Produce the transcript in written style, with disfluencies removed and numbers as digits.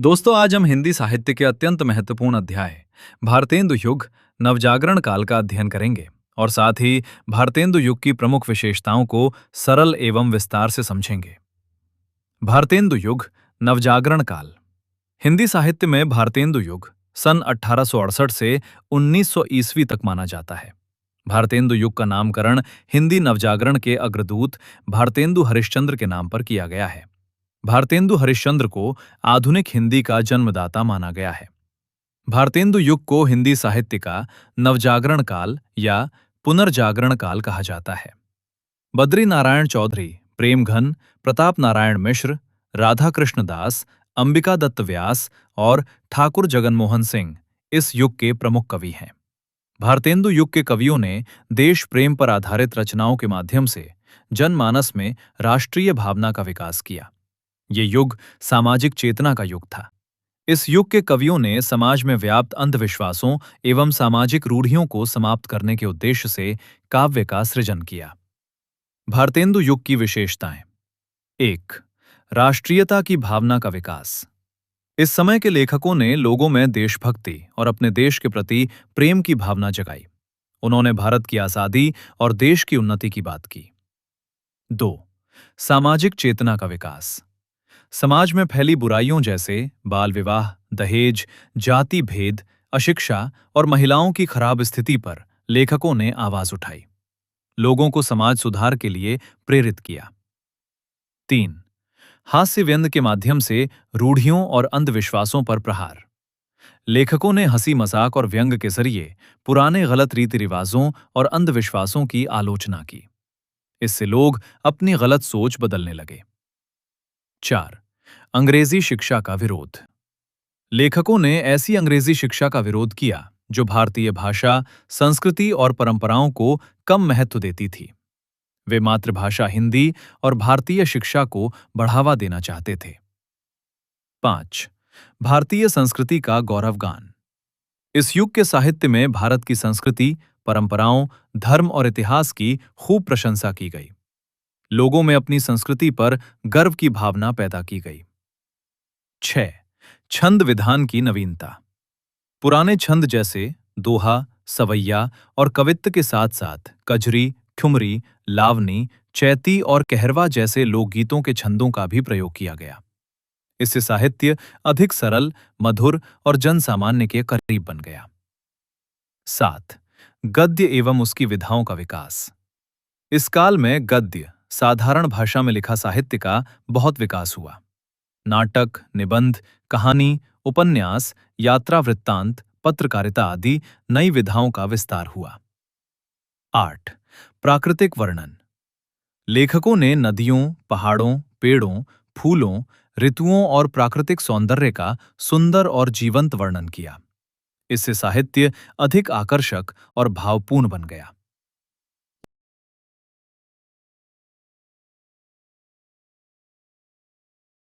दोस्तों, आज हम हिंदी साहित्य के अत्यंत महत्वपूर्ण अध्याय भारतेंदु युग नवजागरण काल का अध्ययन करेंगे और साथ ही भारतेंदु युग की प्रमुख विशेषताओं को सरल एवं विस्तार से समझेंगे। भारतेंदु युग नवजागरण काल। हिंदी साहित्य में भारतेंदु युग सन 1868 से 1900 ईस्वी तक माना जाता है। भारतेंदु युग का नामकरण हिंदी नवजागरण के अग्रदूत भारतेंदु हरिश्चंद्र के नाम पर किया गया है। भारतेंदु हरिश्चंद्र को आधुनिक हिंदी का जन्मदाता माना गया है। भारतेंदु युग को हिंदी साहित्य का नवजागरण काल या पुनर्जागरण काल कहा जाता है। बद्री नारायण चौधरी, प्रेमघन, प्रताप नारायण मिश्र, राधा कृष्ण दास, अंबिका दत्त व्यास और ठाकुर जगनमोहन सिंह इस युग के प्रमुख कवि हैं। भारतेंदु युग के कवियों ने देश प्रेम पर आधारित रचनाओं के माध्यम से जनमानस में राष्ट्रीय भावना का विकास किया। ये युग सामाजिक चेतना का युग था। इस युग के कवियों ने समाज में व्याप्त अंधविश्वासों एवं सामाजिक रूढ़ियों को समाप्त करने के उद्देश्य से काव्य का सृजन किया। भारतेंदु युग की विशेषताएं। 1. राष्ट्रीयता की भावना का विकास। इस समय के लेखकों ने लोगों में देशभक्ति और अपने देश के प्रति प्रेम की भावना जगाई। उन्होंने भारत की आजादी और देश की उन्नति की बात की। 2. सामाजिक चेतना का विकास। समाज में फैली बुराइयों जैसे बाल विवाह, दहेज, जाति भेद, अशिक्षा और महिलाओं की खराब स्थिति पर लेखकों ने आवाज उठाई। लोगों को समाज सुधार के लिए प्रेरित किया। 3. हास्य व्यंग्य के माध्यम से रूढ़ियों और अंधविश्वासों पर प्रहार। लेखकों ने हंसी मजाक और व्यंग्य के जरिए पुराने गलत रीति रिवाजों और अंधविश्वासों की आलोचना की। इससे लोग अपनी गलत सोच बदलने लगे। 4. अंग्रेजी शिक्षा का विरोध। लेखकों ने ऐसी अंग्रेजी शिक्षा का विरोध किया जो भारतीय भाषा, संस्कृति और परंपराओं को कम महत्व देती थी। वे मातृभाषा हिंदी और भारतीय शिक्षा को बढ़ावा देना चाहते थे। 5. भारतीय संस्कृति का गौरवगान। इस युग के साहित्य में भारत की संस्कृति, परंपराओं, धर्म और इतिहास की खूब प्रशंसा की गई। लोगों में अपनी संस्कृति पर गर्व की भावना पैदा की गई। 6. छंद विधान की नवीनता। पुराने छंद जैसे दोहा, सवैया और कवित्त के साथ साथ कजरी, ठुमरी, लावनी, चैती और कहरवा जैसे लोकगीतों के छंदों का भी प्रयोग किया गया। इससे साहित्य अधिक सरल, मधुर और जनसामान्य के करीब बन गया। 7. गद्य एवं उसकी विधाओं का विकास। इस काल में गद्य, साधारण भाषा में लिखा साहित्य का बहुत विकास हुआ। नाटक, निबंध, कहानी, उपन्यास, यात्रा वृत्तांत, पत्रकारिता आदि नई विधाओं का विस्तार हुआ। 8. प्राकृतिक वर्णन। लेखकों ने नदियों, पहाड़ों, पेड़ों, फूलों, ऋतुओं और प्राकृतिक सौंदर्य का सुंदर और जीवंत वर्णन किया। इससे साहित्य अधिक आकर्षक और भावपूर्ण बन गया।